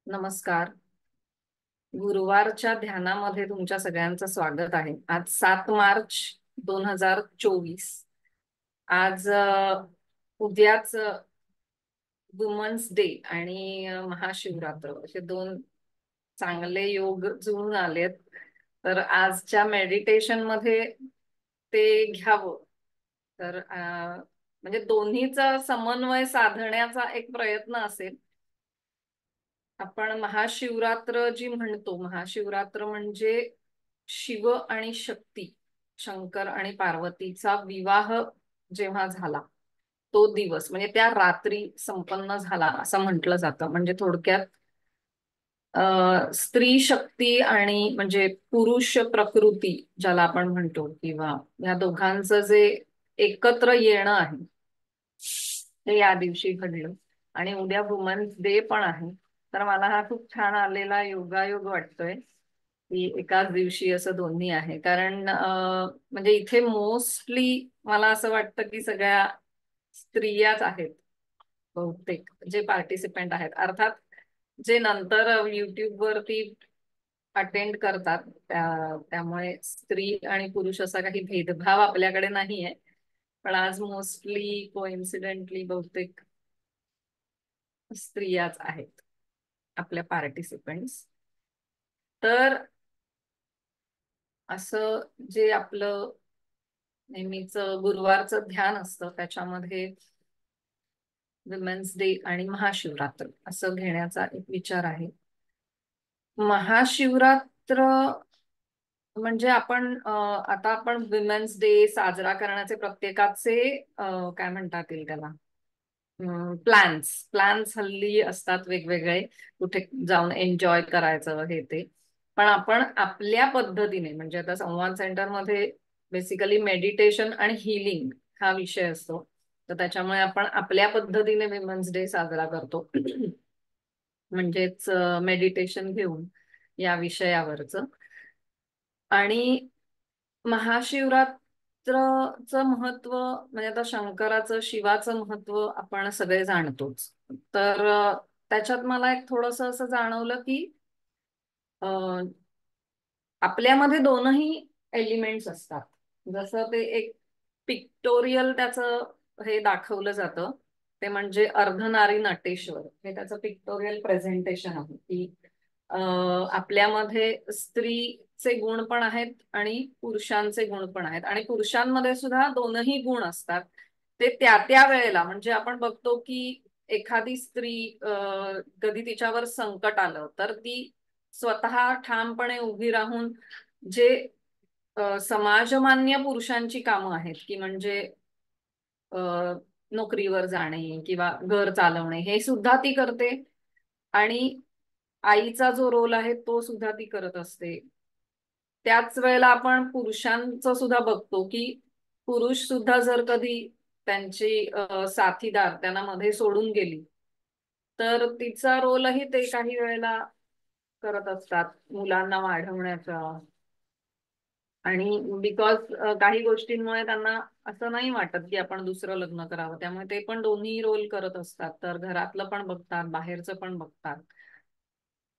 नमस्कार. गुरुवारच्या ध्यानामध्ये तुमच्या सगळ्यांचं स्वागत आहे. आज 7 मार्च 2024. आज उद्याच वुमन्स डे आणि महाशिवरात्र असे दोन चांगले योग जुळून आलेत. तर आजच्या मेडिटेशन मध्ये ते घ्यावं. तर म्हणजे दोन्हीचा समन्वय साधण्याचा एक प्रयत्न असेल. आपण महाशिवरात्र जी म्हणतो, महाशिवरात्र म्हणजे शिव आणि शक्ती, शंकर आणि पार्वतीचा विवाह जेव्हा झाला तो दिवस, म्हणजे त्या रात्री संपन्न झाला असं म्हटलं जातं. म्हणजे थोडक्यात स्त्री शक्ती आणि म्हणजे पुरुष प्रकृती ज्याला आपण म्हणतो, किंवा या दोघांचं जे एकत्र येणं आहे ते या दिवशी घडलं. आणि उद्या वुमन्स डे पण आहे. तर मला हा खूप छान आलेला योगायोग वाटतोय की एकाच दिवशी असं दोन्ही आहे. कारण म्हणजे इथे मोस्टली मला असं वाटतं की सगळ्या स्त्रियाच आहेत बहुतेक जे पार्टिसिपेंट आहेत. अर्थात जे नंतर युट्यूब वरती अटेंड करतात त्यामुळे स्त्री आणि पुरुष असा काही भेदभाव आपल्याकडे नाहीये. पण आज मोस्टली कोइन्सिडेंटली बहुतेक स्त्रियाच आहेत आपल्या पार्टिसिपेंट्स. तर असं जे आपलं नेहमीच गुरुवारचं ध्यान असतं त्याच्यामध्ये विमेन्स डे आणि महाशिवरात्र असं घेण्याचा एक विचार आहे. महाशिवरात्र म्हणजे आपण आता आपण विमेन्स डे साजरा करण्याचे प्रत्येकाचे काय म्हणतात येईल त्याला, प्लॅन्स प्लॅन्स हल्ली असतात वेगवेगळे, कुठे जाऊन एन्जॉय करायचं हे ते. पण आपण आपल्या पद्धतीने, म्हणजे आता संवाद सेंटरमध्ये बेसिकली मेडिटेशन आणि हिलिंग हा विषय असतो. तर त्याच्यामुळे आपण आपल्या पद्धतीने विमेन्स डे साजरा करतो. म्हणजेच मेडिटेशन घेऊन या विषयावरचं. आणि महाशिवरात्रचं महत्व म्हणजे आता शंकराचं शिवाचं महत्व आपण सगळे जाणतोच. तर त्याच्यात मला एक थोडस असं जाणवलं की आपल्यामध्ये दोनही एलिमेंट्स असतात. जसं ते एक पिक्टोरियल त्याचं हे दाखवलं जातं, ते म्हणजे अर्धनारी नटेश्वर हे त्याचं पिक्टोरियल प्रेझेंटेशन आहे की आपल्यामध्ये स्त्रीचे गुण पण आहेत आणि पुरुषांचे गुण पण आहेत. आणि पुरुषांमध्ये सुद्धा दोनही गुण असतात. ते त्या त्या वेळेला, म्हणजे आपण बघतो की एखादी स्त्री कधी तिच्यावर संकट आलं तर ती स्वतः ठामपणे उभी राहून जे समाजमान्य पुरुषांची कामं आहेत, की म्हणजे अ, नोकरीवर जाणे किंवा घर चालवणे हे सुद्धा ती करते. आणि आईचा जो रोल आहे तो सुद्धा ती करत असते. त्याच वेळेला आपण पुरुषांचं सुद्धा बघतो की पुरुष सुद्धा जर कधी त्यांची साथीदार त्यांना मध्ये सोडून गेली तर तिचा रोलही ते काही वेळेला करत असतात, मुलांना वाढवण्याचा. आणि बिकॉज काही गोष्टींमुळे त्यांना असं नाही वाटत की आपण दुसरं लग्न करावं, त्यामुळे ते पण दोन्ही रोल करत असतात. तर घरातलं पण बघतात, बाहेरचं पण बघतात.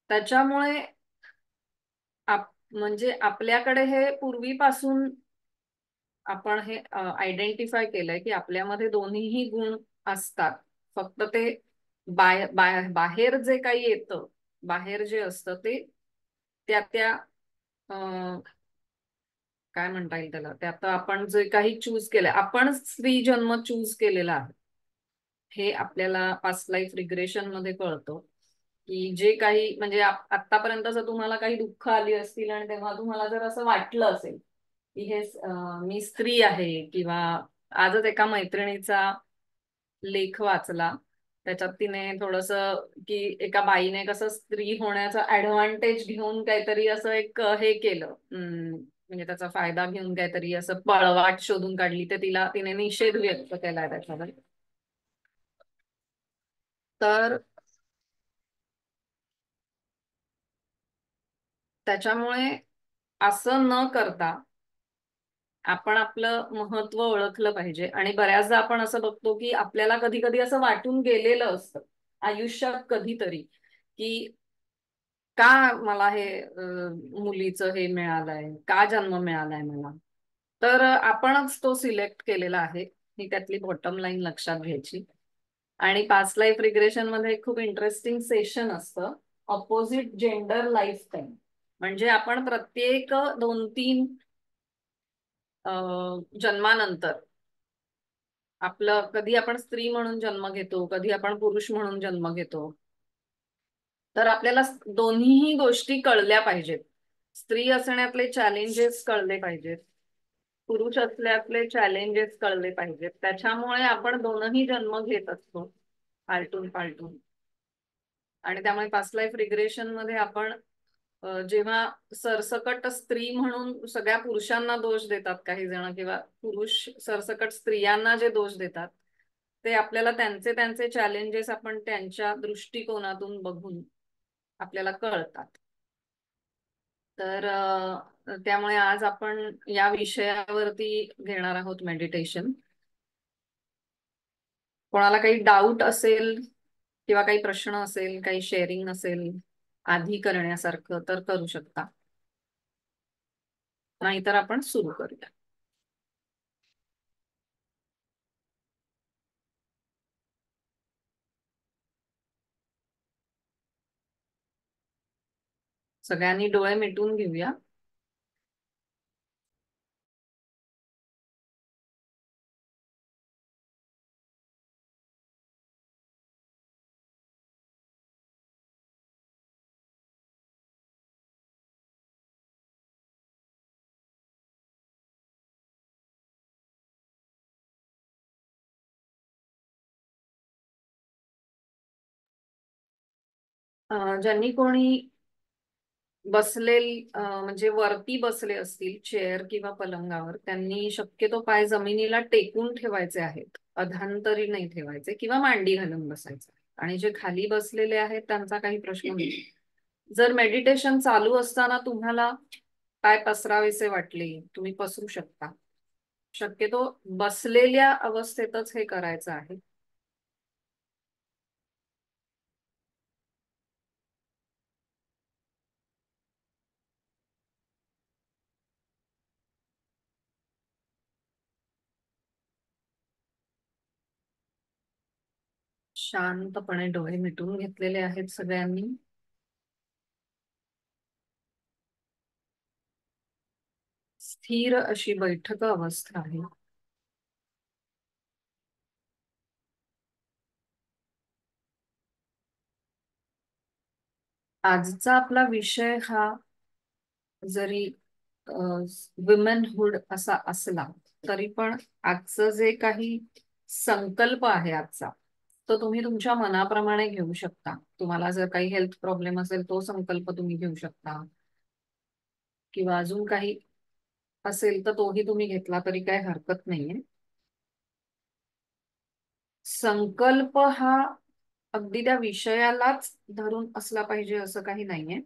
त्याच्यामुळे म्हणजे आपल्याकडे हे पूर्वीपासून आपण हे आयडेंटिफाय केलंय की आपल्यामध्ये दोन्हीही गुण असतात. फक्त ते बाहेर जे काही येतं, बाहेर जे असतं ते त्या त्या काय म्हणता येईल त्याला, ते आता आपण जे काही चूज केलंय, आपण स्त्री जन्म चूज केलेला आहे हे आपल्याला पास्ट लाईफ रिग्रेशन मध्ये कळतं. की जे काही म्हणजे आतापर्यंत जर तुम्हाला काही दुःख आली असतील आणि तेव्हा तुम्हाला जर असं वाटलं असेल की हे मी स्त्री आहे, किंवा आजच एका मैत्रिणीचा लेख वाचला त्याच्यात तिने थोडस की एका बाईने कसं स्त्री होण्याचा ऍडव्हान्टेज घेऊन काहीतरी असं एक हे केलं, म्हणजे त्याचा फायदा घेऊन काहीतरी असं पळवाट शोधून काढली, तर तिने निषेध व्यक्त केलाय त्याच्यावर. तर त्याच्यामुळे असं न करता आपण आपलं महत्व ओळखलं पाहिजे. आणि बऱ्याचदा आपण असं बघतो की आपल्याला कधी कधी असं वाटून गेलेलं असतं आयुष्यात कधीतरी की का मला हे मुलीचं हे मिळालंय, का जन्म मिळालाय मला. तर आपणच तो सिलेक्ट केलेला आहे, ही त्यातली बॉटम लाईन लक्षात घ्यायची. आणि पास्ट लाईफ रिग्रेशन मध्ये एक खूप इंटरेस्टिंग सेशन असतं, अपोजिट जेंडर लाईफ टाईम. म्हणजे आपण प्रत्येक 2-3 जन्मानंतर आपलं, कधी आपण स्त्री म्हणून जन्म घेतो, कधी आपण पुरुष म्हणून जन्म घेतो. तर आपल्याला दोन्हीही गोष्टी कळल्या पाहिजेत. स्त्री असण्यातले चॅलेंजेस कळले पाहिजेत, पुरुष असल्यातले चॅलेंजेस कळले पाहिजेत. त्याच्यामुळे आपण दोनही जन्म घेत असतो, आलटून पालटून. आणि त्यामुळे पास्ट लाईफ रिग्रेशन मध्ये आपण जेव्हा सरसकट स्त्री म्हणून सगळ्या पुरुषांना दोष देतात काही जण, किंवा पुरुष सरसकट स्त्रियांना जे दोष देतात, ते आपल्याला त्यांचे त्यांचे चॅलेंजेस आपण त्यांच्या दृष्टिकोनातून बघून आपल्याला कळतात. तर त्यामुळे आज आपण या विषयावरती घेणार आहोत मेडिटेशन. कोणाला काही डाऊट असेल किंवा काही प्रश्न असेल, काही शेअरिंग असेल आधी करण्यासारखं, तर करू शकता. नाहीतर आपण सुरू करूया. सगळ्यांनी डोळे मिटून घेऊया. ज्यांनी कोणी म्हणजे वरती बसले असतील चेअर किंवा पलंगावर, त्यांनी शक्यतो पाय जमिनीला टेकून ठेवायचे आहेत, अधांतरी नाही ठेवायचे, किंवा मांडी घालून बसायचं. आणि जे खाली बसलेले आहेत त्यांचा काही प्रश्न नाही. जर मेडिटेशन चालू असताना तुम्हाला पाय पसरावेसे वाटले, तुम्ही पसरू शकता. शक्यतो बसलेल्या अवस्थेतच हे करायचं आहे. शांतपणे डोळे मिटून घेतलेले आहेत सगळ्यांनी. स्थिर अशी बैठक अवस्था आहे. आजचा आपला विषय हा जरी विमेनहुड असा असला, तरी पण आजचं जे काही संकल्प आहे आजचा, तो तुम्ही तुमच्या मनाप्रमाणे घेऊ शकता. तुम्हाला जर काही हेल्थ प्रॉब्लेम असेल, तो संकल्प तुम्ही घेऊ शकता, किंवा अजून काही असेल तर तोही तुम्ही घेतला तरी काही हरकत नाहीये. संकल्प हा अगदी त्या विषयालाच धरून असला पाहिजे असं काही नाहीये.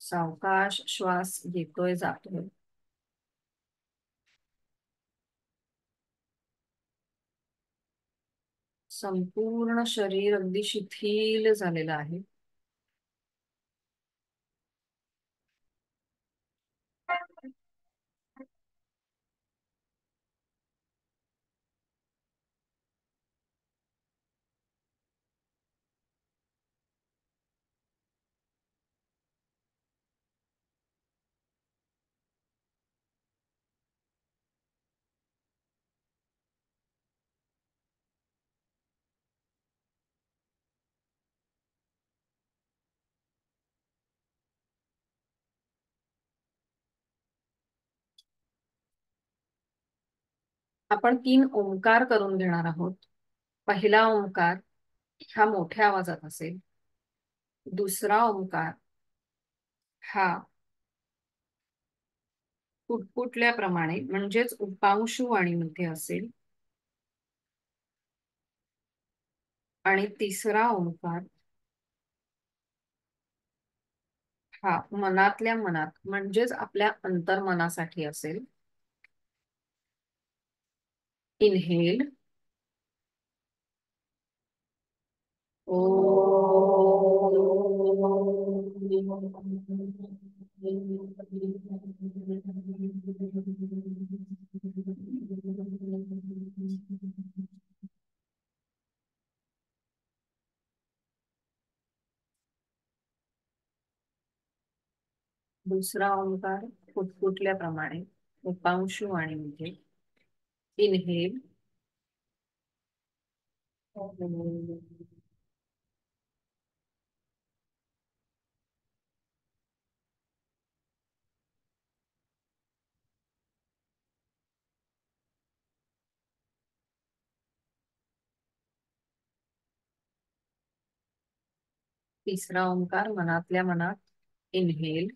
सावकाश श्वास येतोय जातोय. संपूर्ण शरीर अगदी शिथिल झालेलं आहे. आपण 3 ओंकार करून घेणार आहोत. पहिला ओंकार हा मोठ्या आवाजात असेल. दुसरा ओंकार हा पुटपुटल्याप्रमाणे म्हणजेच उपांशु वाणीमध्ये असेल. आणि तिसरा ओंकार हा मनातल्या मनात म्हणजेच आपल्या अंतर्मनासाठी असेल. इनहेल. ओ. दुसरा ओंकार फुटफुटल्याप्रमाणे उपांशु आणि मध्ये. इनहेल. तिसरा ओंकार मनातल्या मनात. इनहेल.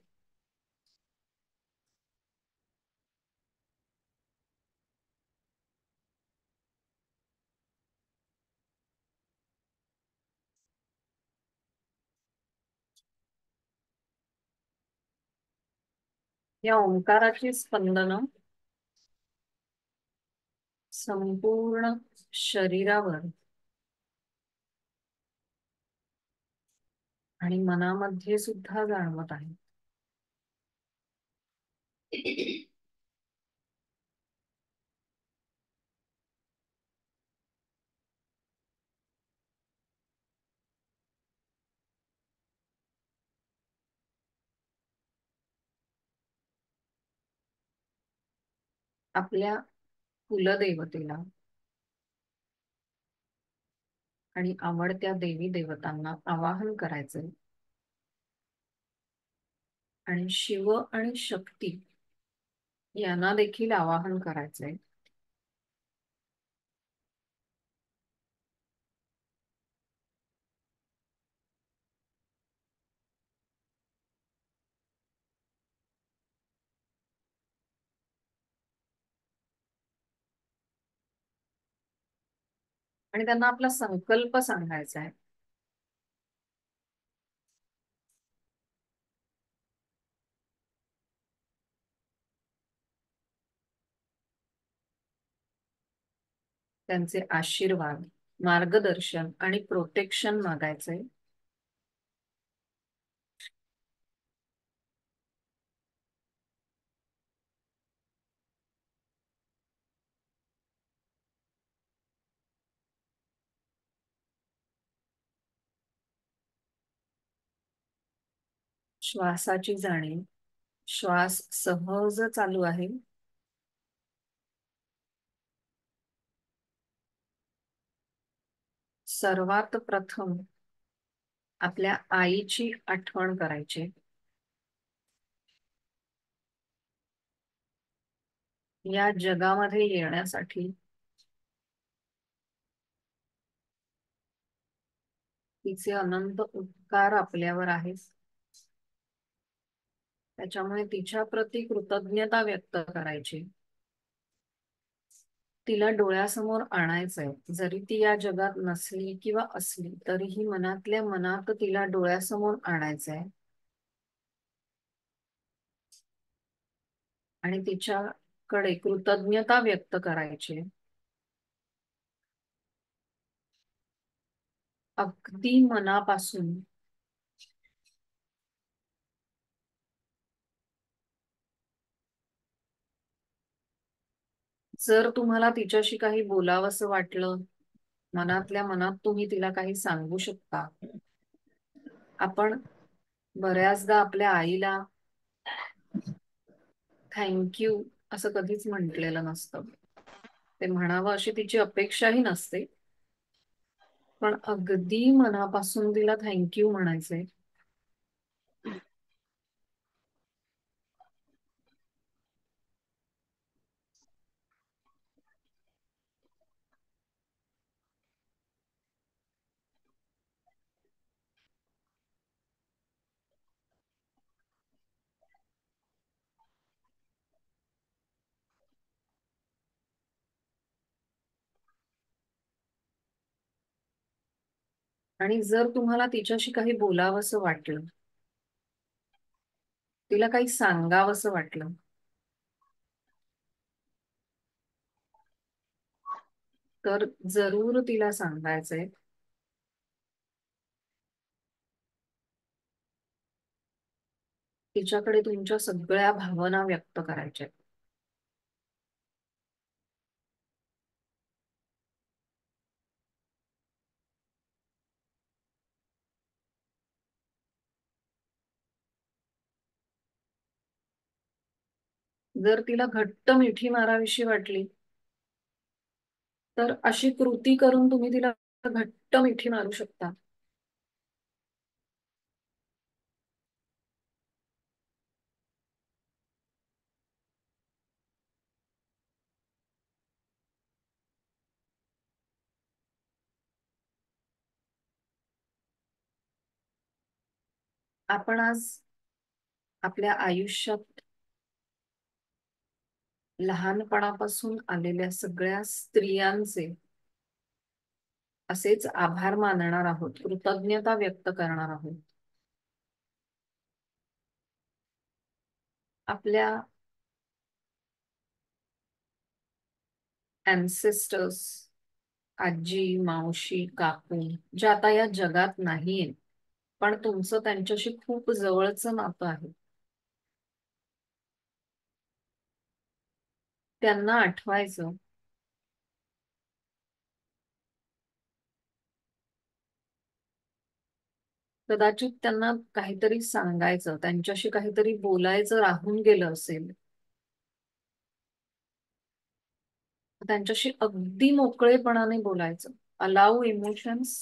या ओंकाराची स्पंदन संपूर्ण शरीरावर आणि मनामध्ये सुद्धा जाणवत आहे. आपल्या कुलदेवतेला आणि आवडत्या देवी देवतांना आवाहन करायचंय. आणि शिव आणि शक्ती यांना देखील आवाहन करायचंय. आणि त्यांना आपला संकल्प सांगायचा आहे. त्यांचे आशीर्वाद, मार्गदर्शन आणि प्रोटेक्शन मागायचंय. श्वासाची जाणीव. श्वास सहज चालू आहे. सर्वात प्रथम आपल्या आईची आठवण करायची. या जगामध्ये येण्यासाठी तिचे अनंत उपकार आपल्यावर आहेत. त्याच्यामुळे तिच्या प्रती कृतज्ञता व्यक्त करायची. तिला डोळ्यासमोर आणायचंय. जरी ती या जगात नसली किंवा असली तरीही मनातल्या मनात तिला डोळ्यासमोर आणायचंय. आणि तिच्याकडे कृतज्ञता व्यक्त करायची. अगदी मनापासून. जर तुम्हाला तिच्याशी काही बोलावंसं वाटलं, मनातल्या मनात तुम्ही तिला काही सांगू शकता. आपण बऱ्याचदा आपल्या आईला थँक्यू असं कधीच म्हटलेलं नसतं. ते म्हणावं अशी तिची अपेक्षाही नसते. पण अगदी मनापासून तिला थँक्यू म्हणायचंय. आणि जर तुम्हाला तिच्याशी काही बोलावंसं वाटलं तिला काही सांगावंसं वाटलं तर जरूर तिला सांगायचंय. तिच्याकडे तुमच्या सगळ्या भावना व्यक्त करायच्या. जर तिला घट्ट मिठी मारावीशी वाटली तर अशी कृती करून तुम्ही तिला घट्ट मिठी मारू शकता. आपण आज आपल्या आयुष्यात लहानपणापासून आलेल्या सगळ्या स्त्रियांचे असेच आभार मानणार आहोत, कृतज्ञता व्यक्त करणार आहोत. आपल्या अँसेस्टर्स, आजी, मावशी, काकू, ज्या आता या जगात नाहीये, पण तुमचं त्यांच्याशी खूप जवळचं नातं आहे, त्यांना आठवायचं. कदाचित त्यांना काहीतरी सांगायचं, त्यांच्याशी काहीतरी बोलायचं राहून गेलं असेल. त्यांच्याशी अगदी मोकळेपणाने बोलायचं. Allow emotions.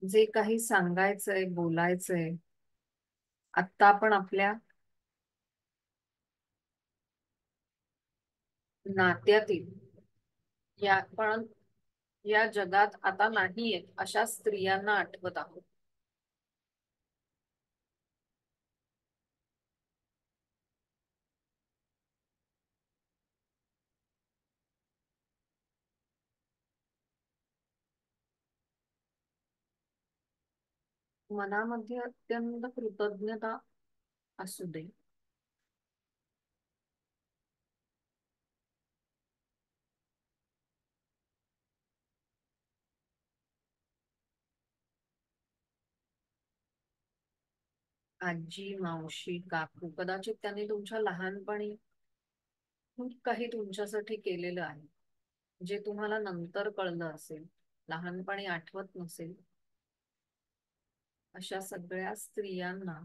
जे काही सांगायचंय, बोलायचंय, आत्ता आपण आपल्या नात्यातील, या पण या जगात आता नाहीये अशा स्त्रियांना आठवत आहोत. मनामध्ये अत्यंत कृतज्ञता असू दे. आजी, मावशी, काकू, कदाचित त्यांनी तुमच्या लहानपणी खूप काही तुमच्यासाठी केलेलं आहे, जे तुम्हाला नंतर कळलं असेल, लहानपणी आठवत नसेल. अशा सगळ्या स्त्रियांना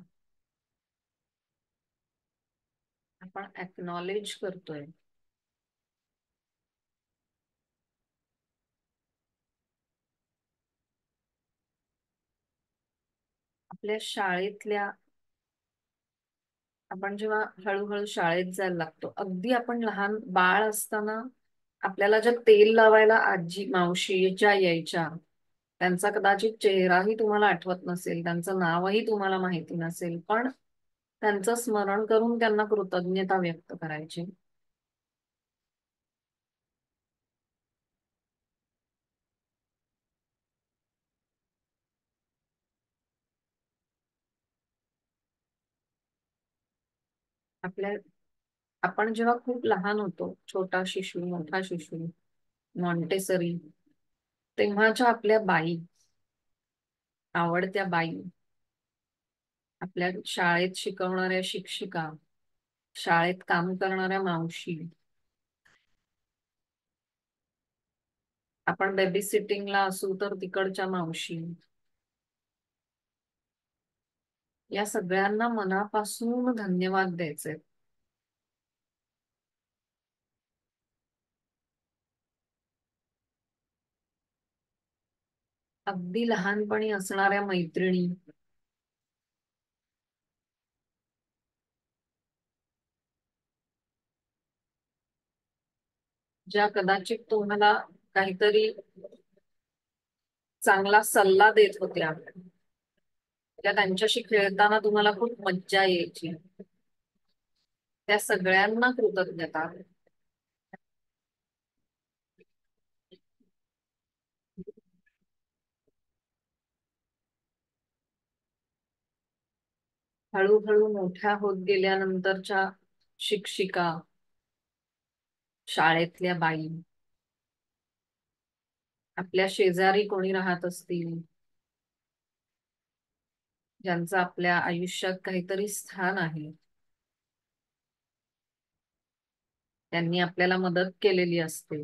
आपण अॅक्नॉलेज करतोय. आपल्या शाळेतल्या, आपण जेव्हा हळूहळू शाळेत जायला लागतो, अगदी आपण लहान बाळ असताना आपल्याला ज्या तेल लावायला आजी, मावशी ज्या यायच्या, त्यांचा कदाचित चेहराही तुम्हाला आठवत नसेल, त्यांचं नावही तुम्हाला माहिती नसेल, पण त्यांचं स्मरण करून त्यांना कृतज्ञता व्यक्त करायची. आपल्या आपण जेव्हा खूप लहान होतो, छोटा शिशू, मोठा शिशू, मॉन्टेसरी, तेव्हाच्या आपल्या बाई, आवडत्या बाई, आपल्या शाळेत शिकवणाऱ्या शिक्षिका, शाळेत काम करणाऱ्या मावशी, आपण बेबी सिटिंगला असू तर तिकडच्या मावशी, या सगळ्यांना मनापासून धन्यवाद द्यायचे. अगदी लहानपणी असणाऱ्या मैत्रिणी, ज्या कदाचित तुम्हाला काहीतरी चांगला सल्ला देत होत्या, त्या त्यांच्याशी खेळताना तुम्हाला खूप मज्जा यायची, त्या सगळ्यांना कृतज्ञता. हळूहळू मोठ्या होत गेल्यानंतरच्या शिक्षिका, शाळेतल्या बाई, आपल्या शेजारी कोणी राहत असतील, ज्यांचं आपल्या आयुष्यात काहीतरी स्थान आहे, त्यांनी आपल्याला मदत केलेली असते.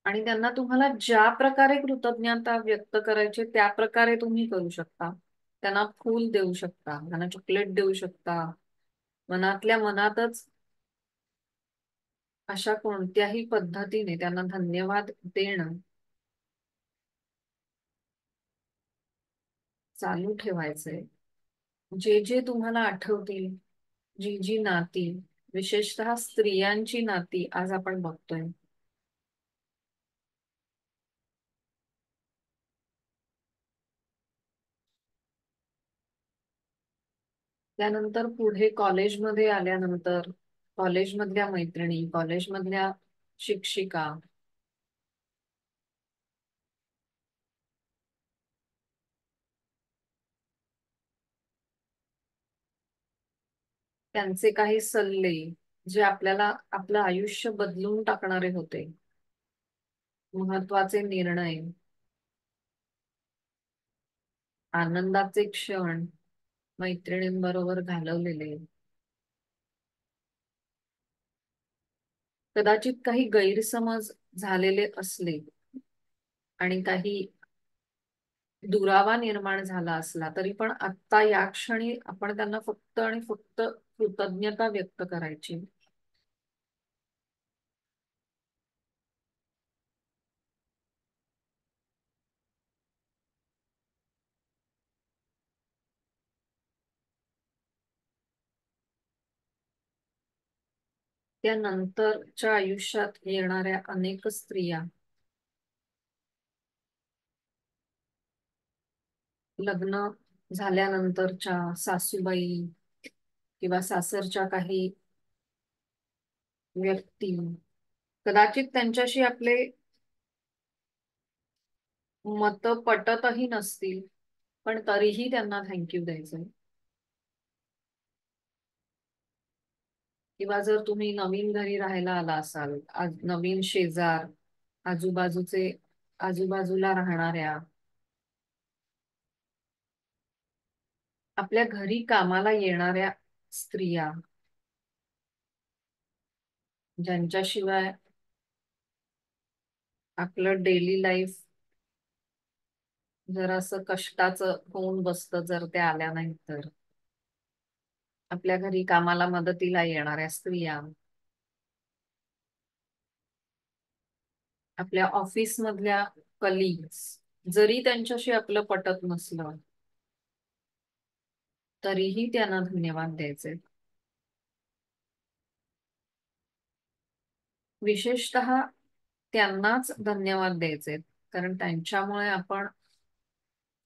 आणि त्यांना तुम्हाला ज्या प्रकारे कृतज्ञता व्यक्त करायची त्या प्रकारे तुम्ही करू शकता. त्यांना फूल देऊ शकता, त्यांना चॉकलेट देऊ शकता, मनातल्या मनातच अशा कोणत्याही पद्धतीने त्यांना धन्यवाद देणं चालू ठेवायचंय. जे जे तुम्हाला आठवतील, जी जी नाती, विशेषतः स्त्रियांची नाती आज आपण बघतोय, त्यानंतर पुढे कॉलेजमध्ये आल्यानंतर कॉलेजमधल्या मैत्रिणी, कॉलेजमधल्या शिक्षिका, त्यांचे काही सल्ले जे आपल्याला आपलं आयुष्य बदलून टाकणारे होते, महत्वाचे निर्णय, आनंदाचे क्षण मैत्रिणींबरोबर घालवलेले, कदाचित काही गैरसमज झालेले असले आणि काही दुरावा निर्माण झाला असला तरी पण आता या क्षणी आपण त्यांना फक्त आणि फक्त कृतज्ञता व्यक्त करायची. त्यानंतरच्या आयुष्यात येणाऱ्या अनेक स्त्रिया लग्न झाल्यानंतरच्या सासूबाई किंवा सासरच्या काही व्यक्ती, कदाचित त्यांच्याशी आपले मत पटतही नसतील, पण तरीही त्यांना थँक्यू द्यायचंय. किंवा जर तुम्ही नवीन घरी राहायला आला असाल, आज नवीन शेजार, आजूबाजूचे, आजूबाजूला राहणाऱ्या, आपल्या घरी कामाला येणाऱ्या स्त्रिया, ज्यांच्याशिवाय आपलं डेली लाईफ जर असं कष्टाचं होऊन बसतं जर त्या आल्या नाहीत तर, आपल्या घरी कामाला मदतीला येणाऱ्या स्त्रिया, आपल्या ऑफिस मधल्या कलिग्स, जरी त्यांच्याशी आपलं पटत नसलं तरीही त्यांना धन्यवाद द्यायचे. विशेषतः त्यांनाच धन्यवाद द्यायचे, कारण त्यांच्यामुळे आपण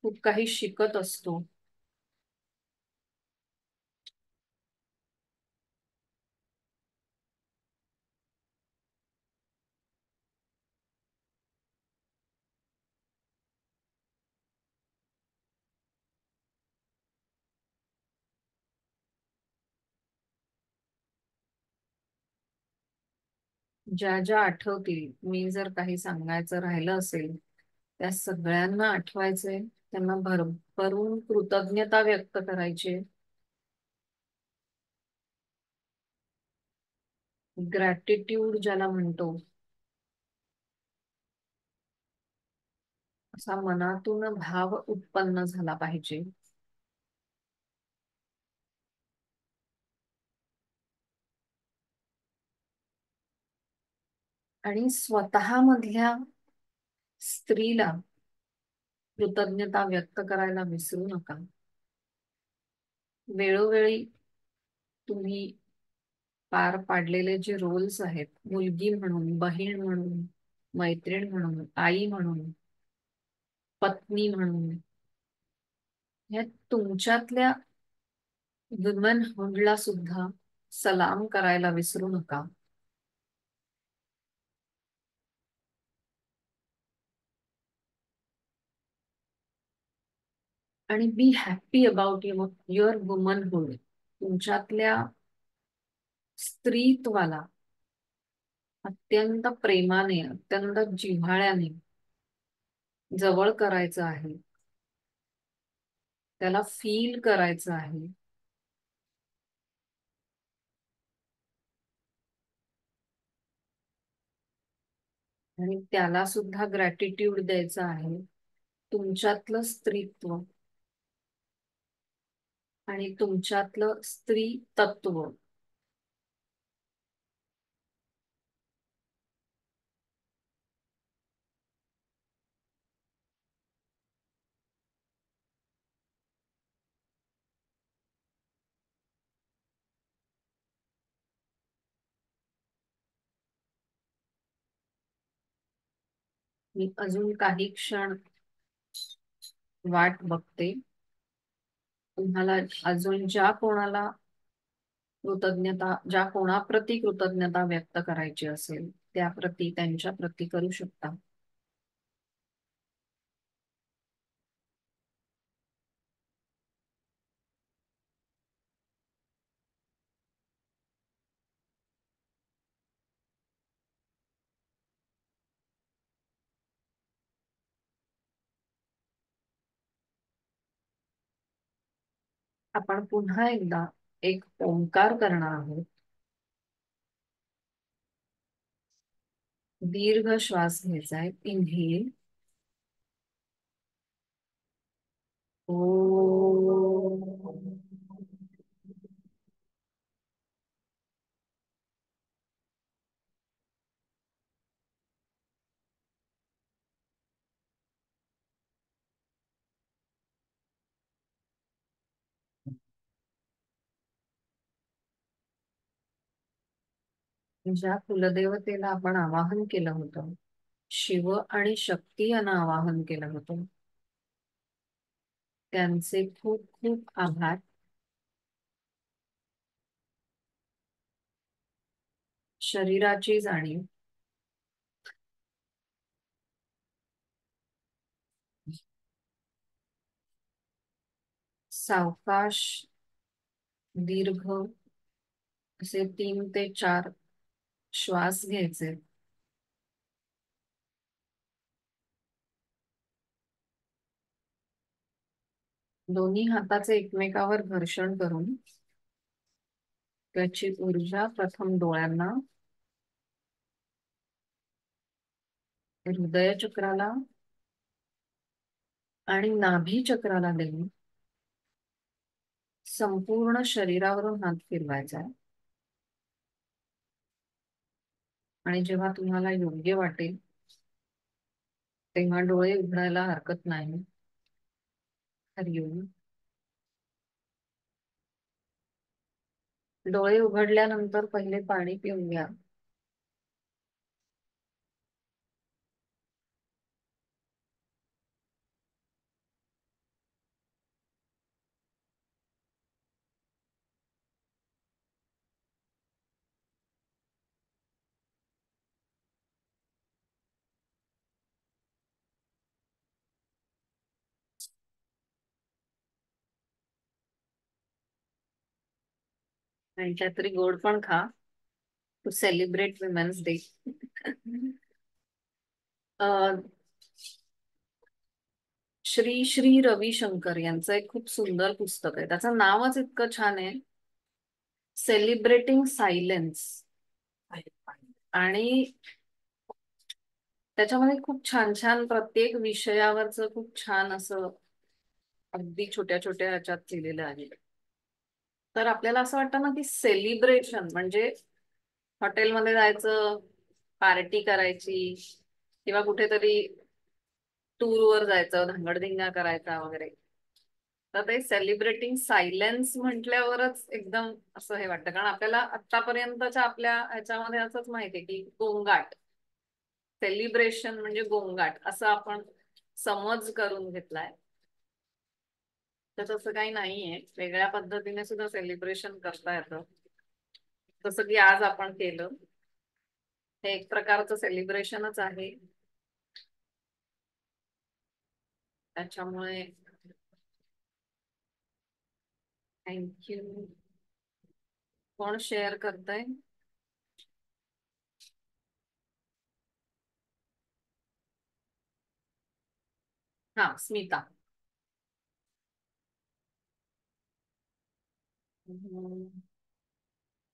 खूप काही शिकत असतो. ज्या ज्या आठवतील, मी जर काही सांगायचं राहिलं असेल त्या सगळ्यांना आठवायचे, त्यांना भरभरून कृतज्ञता व्यक्त करायची. ग्रॅटिट्यूड ज्याला म्हणतो, असा मनातून भाव उत्पन्न झाला पाहिजे. आणि स्वतः मधल्या स्त्रीला कृतज्ञता व्यक्त करायला विसरू नका. वेळोवेळी तुम्ही पार पाडलेले जे रोल्स आहेत, मुलगी म्हणून, बहीण म्हणून, मैत्रीण म्हणून, आई म्हणून, पत्नी म्हणून, या तुमच्यातल्या वुमनहुडला सुद्धा सलाम करायला विसरू नका. आणि be happy about your womanhood. तुमच्यातल्या स्त्रीत्वाला अत्यंत प्रेमाने, अत्यंत जिव्हाळ्याने जवळ करायचं आहे, त्याला फील करायचं आहे. आणि त्याला सुद्धा ग्रॅटिट्यूड द्यायचं आहे. तुमच्यातलं स्त्रीत्व आणि तुमच्यातलं स्त्री तत्व मी अजून काही क्षण वाट बघते. तुम्हाला अजून ज्या कोणाप्रती कृतज्ञता व्यक्त करायची असेल त्याप्रती, त्यांच्या प्रती करू शकता. आपण पुन्हा एकदा एक ओंकार करणार आहोत. दीर्घ श्वास घ्यायचा आहे. इनहेल. ज्या कुलदेवतेला आपण आवाहन केलं होतं, शिव आणि शक्ती यांना आवाहन केलं होतं, त्यांचे खूप खूप आभार. शरीराची जाणीव, सावकाश दीर्घ असे 3 ते 4 श्वास घ्यायचे. दोन्ही हाताचे एकमेकावर घर्षण करून त्याची ऊर्जा प्रथम डोळ्यांना, हृदय चक्राला आणि नाभी चक्राला देऊन संपूर्ण शरीरावरून हात फिरवायचा आहे. आणि जेव्हा तुम्हाला योग्य वाटेल तेव्हा डोळे उघडायला हरकत नाही. हरिओम. डोळे उघडल्यानंतर पहिले पाणी पिऊन घ्या. आणि काहीतरी गोड पण खा, to celebrate women's day. Shri Shri Ravishankar यांचं एक खूप सुंदर पुस्तक आहे. त्याचं नावच इतकं छान आहे, सेलिब्रेटिंग सायलेन्स. आणि त्याच्यामध्ये खूप छान छान प्रत्येक विषयावरच खूप छान असं अगदी छोट्या छोट्या ह्याच्यात लिहिलेलं आहे. तर आपल्याला असं वाटतं ना की सेलिब्रेशन म्हणजे हॉटेलमध्ये जायचं, पार्टी करायची किंवा कुठेतरी टूर वर जायचं, धांगडधिंगा करायचा वगैरे. तर ते सेलिब्रेटिंग सायलेन्स म्हटल्यावरच एकदम असं हे वाटतं, कारण आपल्याला आतापर्यंतच्या आपल्या ह्याच्यामध्ये असंच माहितीये की गोंगाट, सेलिब्रेशन म्हणजे गोंगाट असं आपण समज करून घेतलाय. तर तसं काही नाहीये, वेगळ्या पद्धतीने सुद्धा सेलिब्रेशन करता येतं. जसं की आज आपण केलं, हे एक प्रकारचं सेलिब्रेशनच आहे. त्याच्यामुळे थँक्यू. कोण शेअर करतय? हा, स्मिता.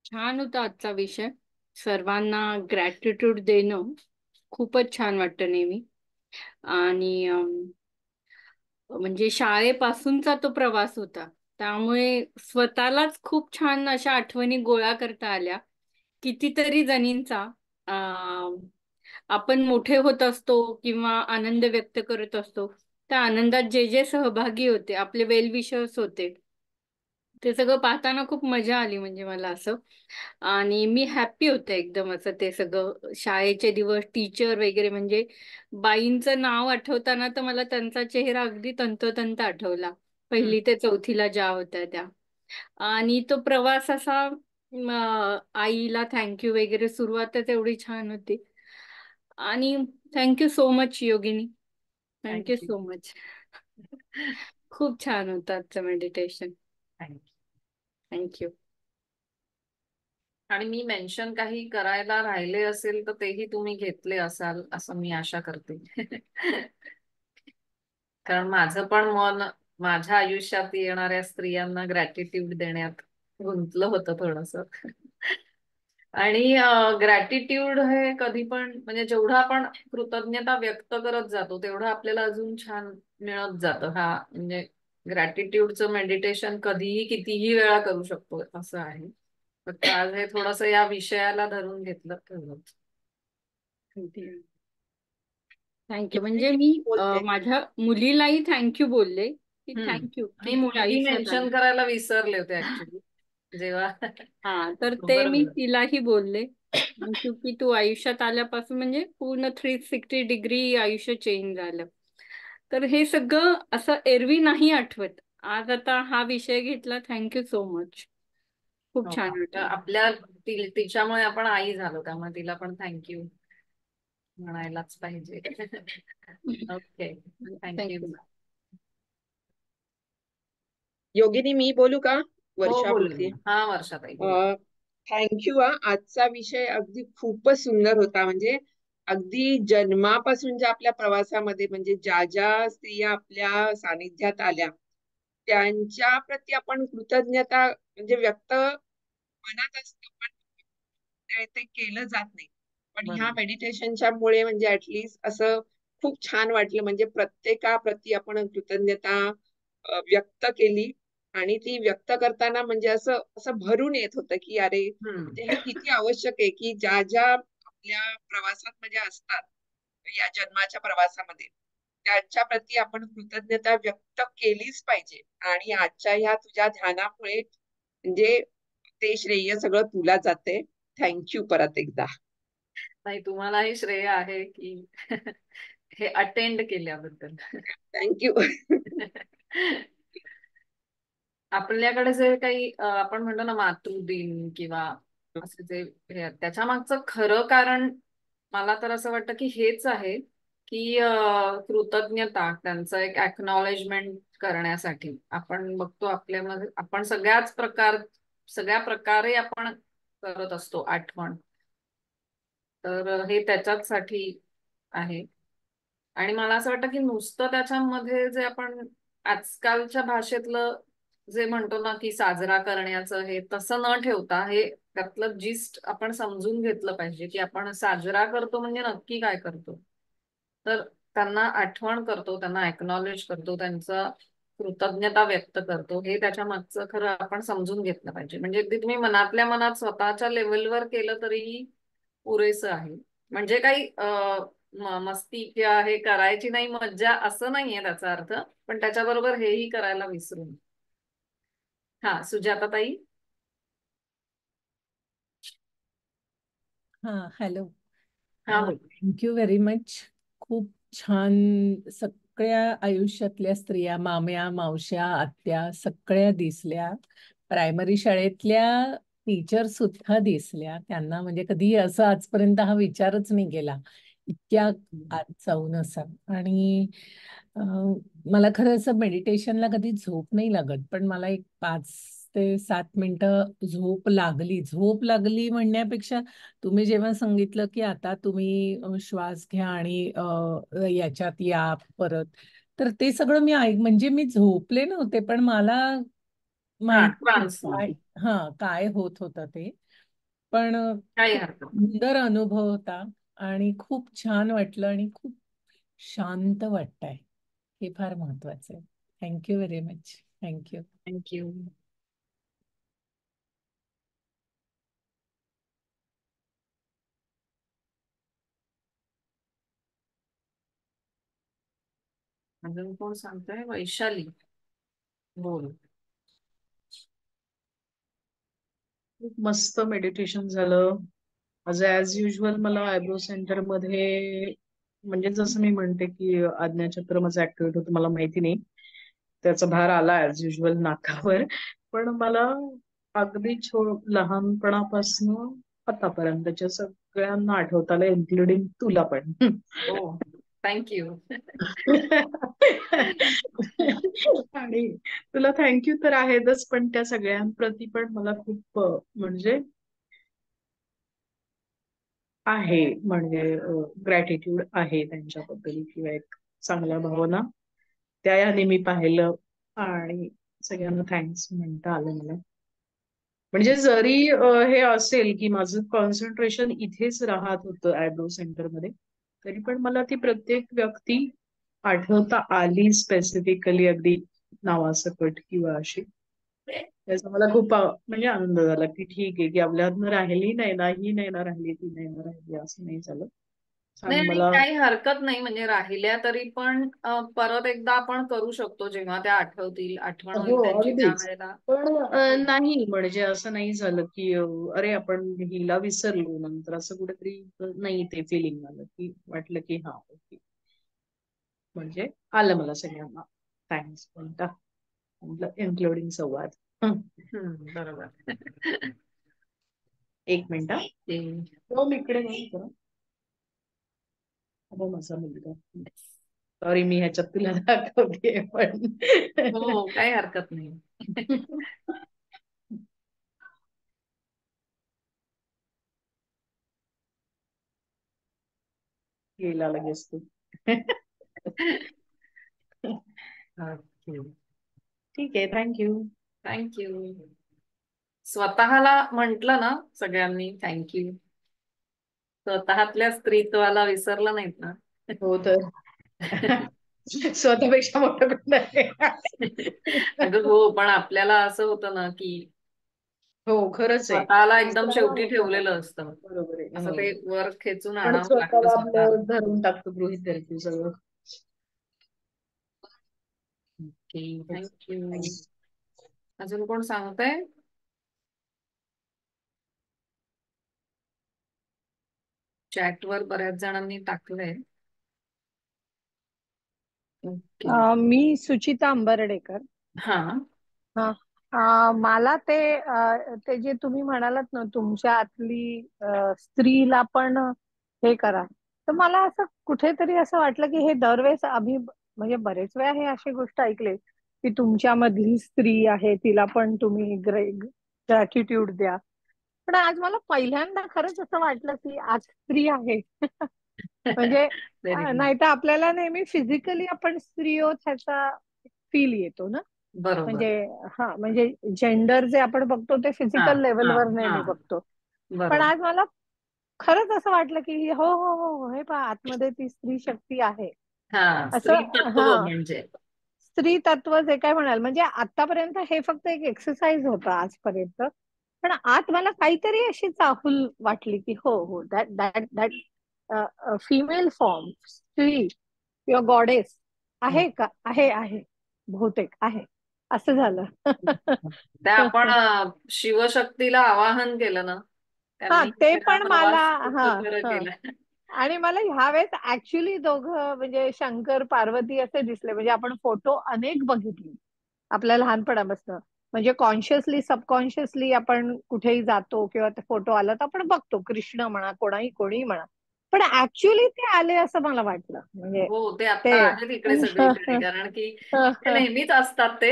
छान होता आजचा विषय. सर्वांना ग्रॅटिट्यूड देणं खूपच छान वाटतं नेहमी. आणि म्हणजे शाळेपासूनचा तो प्रवास होता, त्यामुळे स्वतःलाच खूप छान अशा आठवणी गोळा करता आल्या. कितीतरी जणींचा अं, आपण मोठे होत असतो किंवा आनंद व्यक्त करत असतो, त्या आनंदात जे जे सहभागी होते, आपले वेल विशर्स होते, ते सगळं पाहताना खूप मजा आली म्हणजे मला असं. आणि मी हॅप्पी होते एकदम. असं ते सगळं शाळेचे दिवस, टीचर वगैरे, म्हणजे बाईंचं नाव आठवताना तर मला त्यांचा चेहरा अगदी तंतोतंत आठवला. हम्म. 1ली ते 4थीला ज्या होत्या त्या. आणि तो प्रवास असा आईला थँक्यू वगैरे, सुरुवातच एवढी छान होती. आणि thank you so much Yogini. Thank you thank you. So much. खूप छान होतं आजचं मेडिटेशन. थँक्यू. थँक्यू. आणि मी मेन्शन काही करायला राहिले असेल तर तेही तुम्ही घेतले असाल असं मी आशा करते. कारण माझं पण मन माझ्या आयुष्यात येणाऱ्या स्त्रियांना ग्रॅटिट्यूड देण्यात गुंतलं होतं थोडस. आणि ग्रॅटिट्यूड हे कधी पण म्हणजे जेवढं आपण कृतज्ञता व्यक्त करत जातो तेवढं आपल्याला अजून छान मिळत जातं. हा म्हणजे ग्रॅटिट्यूडचं मेडिटेशन कधीही कितीही वेळा करू शकतो असं आहे. फक्त आज हे थोडस या विषयाला धरून घेतलं तेवढंच. थँक्यू. म्हणजे योगिनी मी बोलते. माझ्या मुलीलाही थँक्यू बोलले, की थँक्यू हम्म. की मी तू मुलगी आयुष्यात मेन्शन आली. करायला विसरले होते ऍक्च्युली जेव्हा. हा, तर ते मी बरोबर. तिलाही बोलले, थँक्यू की तू आयुष्यात आल्यापासून म्हणजे पूर्ण 360 डिग्री आयुष्य चेंज झालं. तर हे सगळं असं एरवी नाही आठवत. आज आता हा विषय घेतला. Thank you so much. खूप हो, छान वाटलं. तिच्यामुळे आपण आई झालो त्यामुळे तिला पण थँक्यू म्हणायलाच पाहिजे. ओके. थँक्यू. थँक्यू. योगिनी मी बोलू का? हो, वर्षा बोला बोलते. ना. हा, वर्षाताई बोला. थँक्यू. आजचा विषय अगदी खूपच सुंदर होता. म्हणजे अगदी जन्मापासून ज्या आपल्या प्रवासामध्ये म्हणजे ज्या ज्या स्त्रिया आपल्या सानिध्यात आल्या त्यांच्या प्रती आपण कृतज्ञता म्हणजे व्यक्त मनात असतं पण ते केलं जात नाही. पण ह्या बरोबर. मेडिटेशनच्या मुळे म्हणजे ऍटलिस्ट असं खूप छान वाटलं. म्हणजे प्रत्येकाप्रती आपण कृतज्ञता व्यक्त केली आणि ती व्यक्त करताना म्हणजे असं असं भरून येत होतं की अरे हम्म. म्हणजे हे किती आवश्यक आहे की ज्या ज्या आपल्या प्रवासात म्हणजे असतात या जन्माच्या प्रवासामध्ये त्यांच्या प्रती आपण कृतज्ञता व्यक्त केलीच पाहिजे. आणि आजच्या ह्या तुझ्या ध्यानामुळे म्हणजे ते श्रेय सगळं तुला जाते. थँक्यू परत एकदा. नाही, तुम्हालाही श्रेय आहे की हे अटेंड केल्याबद्दल. थँक्यू. आपल्याकडे जे काही आपण म्हणतो ना मातृदिन किंवा असे जे हे आहेत, त्याच्या मागचं खरं कारण मला तर असं वाटतं की हेच आहे की कृतज्ञता त्यांचं एक एक्नॉलेजमेंट करण्यासाठी आपण बघतो आपल्यामध्ये आपण सगळ्या प्रकारे आपण करत असतो आठवण. तर हे त्याच्याचसाठी आहे. आणि मला असं वाटतं की नुसतं त्याच्यामध्ये जे आपण आजकालच्या भाषेतलं जे म्हणतो ना की साजरा करण्याचं हे तसं न ठेवता हे त्यातलं जिस्ट आपण समजून घेतलं पाहिजे की आपण साजरा करतो म्हणजे नक्की काय करतो. तर त्यांना आठवण करतो, त्यांना एक्नॉलेज करतो, त्यांचं कृतज्ञता व्यक्त करतो, हे त्याच्या मागचं खरं आपण समजून घेतलं पाहिजे. म्हणजे अगदी तुम्ही मनातल्या मनात स्वतःच्या लेवलवर केलं तरीही पुरेसं आहे. म्हणजे काही मस्ती किंवा हे करायची नाही मज्जा असं नाहीये त्याचा अर्थ. पण त्याच्याबरोबर हेही करायला विसरू नये. हा, सुजाता ताई. हा, हॅलो. हा, बोल. Thank you very much. खूप छान. सगळ्या आयुष्यातल्या स्त्रिया, माम्या, मावश्या, आत्या सगळ्या दिसल्या. प्रायमरी शाळेतल्या टीचर सुद्धा दिसल्या त्यांना, म्हणजे कधी असं आजपर्यंत हा विचारच नाही गेला इतक्या आत जाऊन असा. आणि मला खरं असं मेडिटेशनला कधी झोप नाही लागत, पण मला एक 5 ते 7 मिनिटं झोप लागली म्हणण्यापेक्षा तुम्ही जेव्हा सांगितलं की आता तुम्ही श्वास घ्या आणि याच्यात या परत, तर ते सगळं मी म्हणजे मी झोपले नव्हते, पण मला हा, माहिती नाही ट्रान्स काय, हा काय होत होतं ते. पण काही खूप हरकत नाही. सुंदर अनुभव होता आणि खूप छान वाटलं आणि खूप शांत वाटतंय. हे फार महत्वाचं आहे. Thank you very much. Thank you. Thank you. अजून कोण सांगतोय? वैशाली, बोल. खूप मस्त मेडिटेशन झालं. ॲज युजल मला आयब्रो सेंटर मध्ये, म्हणजे जसं मी म्हणते की आज्ञाचक्र माझं ऍक्टिव्हेट होतं, मला माहिती नाही त्याचा भार आला ऍज युजल नाकावर. पण मला अगदी लहानपणापासून आतापर्यंतच्या सगळ्यांना आठवत आलं, इन्क्लुडिंग तुला पण. हो, थँक्यू. आणि तुला थँक्यू तर आहेतच, पण त्या सगळ्यांप्रती पण मला खूप म्हणजे आहे, म्हणजे ग्रॅटिट्यूड आहे त्यांच्याबद्दल, किंवा एक चांगल्या भावना त्या याने मी पाहिलं. आणि सगळ्यांना थँक्स म्हणता आलं मला. म्हणजे जरी हे असेल की माझं कॉन्सन्ट्रेशन इथेच राहत होतं आयब्रो सेंटर मध्ये, तरी पण मला ती प्रत्येक व्यक्ती आठवता आली स्पेसिफिकली, अगदी नावासकट किंवा अशी. त्याचा मला खूप म्हणजे आनंद झाला की ठीक आहे की आपल्यातनं राहिली नाही ना, ही नाही ना राहिली, ती नाही ना राहिली, असं नाही झालं. नाही, छान आणि मला. काही हरकत नाही, म्हणजे राहिल्या तरी पण परत एकदा आपण करू शकतो जेव्हा त्या आठवतील, आठवण हो होईल त्यांची अगदीच. त्यावेळेला. पण नाही, म्हणजे असं नाही झालं की अरे आपण हिला विसरलो नंतर, असं कुठेतरी नाही ते फिलिंग आलं, की वाटलं की हा ओके, म्हणजे आलं मला सगळ्यांना थँक्स म्हणता, इन्क्लुडिंग संवाद. बरोबर. एक मिनिट हा. ते तो इकडे नाही करा. हो माझा मुलगा. सॉरी मी ह्याच्यात तुला दाखवते पण. हो, काही हरकत नाही. गेला लगेच तू. ओके, ठीक आहे, थँक्यू. थँक्यू. स्वतःला म्हंटल ना सगळ्यांनी थँक्यू, स्वतःतल्या स्त्रीत्वाला विसरलं नाहीत ना. हो तर. स्वतःपेक्षा मोठं कोण नाही. अगं हो, पण आपल्याला असं होतं ना की हो खरंच आहे. स्वतःला एकदम विसरायला शेवटी नको ठेवलेलं आपण. असतं. बरोबर आहे. असं हो. ते वर खेचून पण आणावं लागतं स्वतःला स्वतःला. आपलं धरून टाकतो, गृहीत धरतो सगळं. Okay, thank you. Thank you. अजून कोण सांगतंय? चॅटवर बऱ्याच जणांनी टाकलंय. ओके. मी सुचिता अंबर्डेकर. हा, हा. मला ते जे तुम्ही म्हणालात ना, तुमच्या आतली स्त्रीला पण हे करा, तर मला असं कुठेतरी असं वाटलं की हे दरवेळेस आम्ही म्हणजे बरेच वेळा हे अशी गोष्ट ऐकली की तुमच्या मधली स्त्री आहे तिला पण तुम्ही ग्रॅटिट्यूड द्या. पण आज मला पहिल्यांदा खरंच असं वाटलं की आज स्त्री आहे. म्हणजे व्हेरी गुड. नाही तर आपल्याला नेहमी फिजिकली आपण स्त्री आहोत ह्याचा फील येतो ना. बरोबर. म्हणजे म्हणजे जेंडर जे आपण बघतो ते हा, फिजिकल हा, लेवलवर हा, नेहमी बघतो. पण बरोबर. आज मला खरंच असं वाटलं की हो हो हो, हे पहा आतमध्ये ती स्त्री शक्ती आहे. हा, स्त्री असं तत्व म्हणजे. स्त्री तत्व जे काय म्हणाल, म्हणजे आतापर्यंत हे फक्त एक एक्सरसाइज होता आजपर्यंत. पण आत मला काहीतरी अशी चाहूल वाटली की हो हो, that that that female form, स्त्री किंवा गॉडेस आहे का, आहे बहुतेक आहे, असं झालं. त्या आपण शिवशक्तीला आवाहन केलं ना, त्यांनी ते सगळा पण मला प्रवास हा सुखकर हा केला. आणि मला ह्यावेळेस ऍक्च्युली दोघं म्हणजे शंकर पार्वती असे दिसले. म्हणजे आपण फोटो अनेक बघितले आपल्या लहानपणापासून, म्हणजे कॉन्शियसली सबकॉन्शियसली आपण कुठेही जातो किंवा ते फोटो आला तर आपण बघतो, कृष्ण म्हणा, कोणीही म्हणा. पण ऍक्च्युली ते आले असं मला वाटलं. म्हणजे हो, ते आता ते आहेत इकडे सगळीकडे, कारण की इथे नेहमीच असतात ते.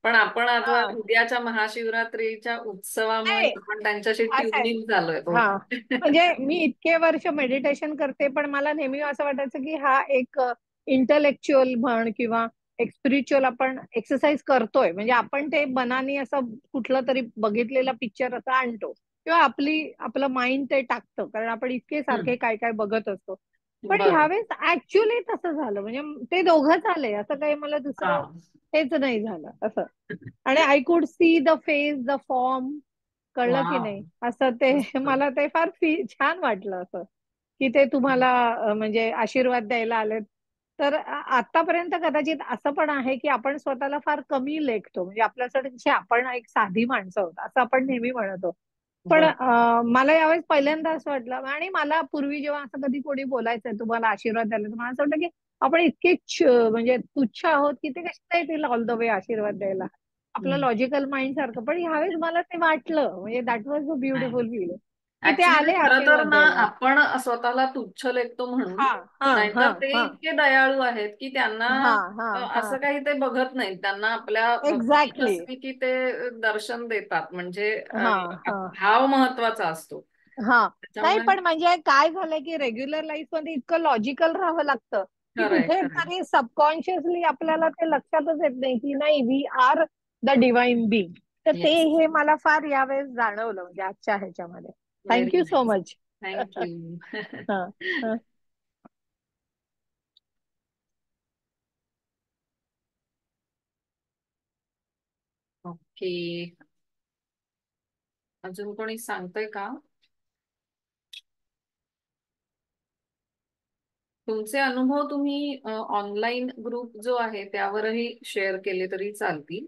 पण आपण आता हा उद्याच्या महाशिवरात्रीच्या उत्सवामुळे नाही आपण त्यांच्याशी असं आहे. ट्युनिंग झालोय. हो. हा म्हणजे मी इतके वर्ष मेडिटेशन करते, पण मला नेहमी असं वाटायचं की हा एक इंटलेक्च्युअल म्हण किंवा एक स्पिरिच्युअल आपण एक्सरसाइज करतोय. म्हणजे आपण ते मनाने असं कुठलं तरी बघितलेला पिक्चर असं आणतो किंवा आपलं माइंड ते टाकतं, कारण आपण इतके सारखे हम्म. काय काय बघत असतो. पण बरं. ह्यावेळेस ऍक्च्युअली तसं झालं. म्हणजे ते दोघंच आले, असं काही मला हा. दुसरं हेच नाही झालं असं. आणि I could see the face, the form, कळलं की वाव. नाही असं ते. मस्त. मला ते फार छान वाटलं असं, की ते तुम्हाला म्हणजे आशीर्वाद द्यायला आलेत. तर आतापर्यंत कदाचित असं पण आहे की आपण स्वतःला फार कमी लेखतो. म्हणजे आपल्यासाठी आपण एक साधी माणसं आहोत असं आपण नेहमी म्हणतो. पण बर. मला यावेळेस पहिल्यांदा असं वाटलं. आणि मला पूर्वी जेव्हा असं कधी कोणी बोलायचं तुम्हाला आशीर्वाद द्यायला, तर मला असं वाटतं की आपण इतके म्हणजे तुच्छ आहोत की ते कशाला येतील ऑल द वे आशीर्वाद द्यायला, आपलं हम्म. लॉजिकल माइंड सारखं. पण ह्यावेळेस मला ते वाटलं. म्हणजे दॅट वॉज अ नाही, ब्युटिफुल फील की ते ऍक्च्युली आले खरं तर आशीर्वाद ना, द्यायला. आपण स्वतःला तुच्छ लेखतो म्हणून. हा हा हा नाहीतर ते हा इतके दयाळू आहेत की त्यांना हा हा हा असं काही ते बघत नाहीत. त्यांना आपल्या एक्झॅक्टली. की ते दर्शन देतात. म्हणजे हा हा भाव महत्वाचा असतो हा नाही, त्याच्यामुळे. पण म्हणजे काय झालंय की रेग्युलर लाईफ मध्ये इतकं लॉजिकल राहावं लागतं की खरंय, खरंय. कुठेतरी सबकॉन्शियसली आपल्याला ते लक्षातच येत नाही की नाही, we are the divine being. तर ते येस. हे मला फार यावेळेस जाणवलं, म्हणजे आजच्या ह्याच्यामध्ये. Very thank you so nice. Much. Thank you. हा हा. ओके. अजून कोणी सांगतंय का? तुमचे अनुभव तुम्ही ऑनलाईन ग्रुप जो आहे त्यावरही शेअर केले तरी चालतील.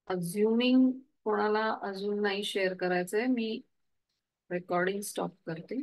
अज्युमिंग कोणाला अजून नाही शेअर करायचंय, मी रेकॉर्डिंग स्टॉप करते.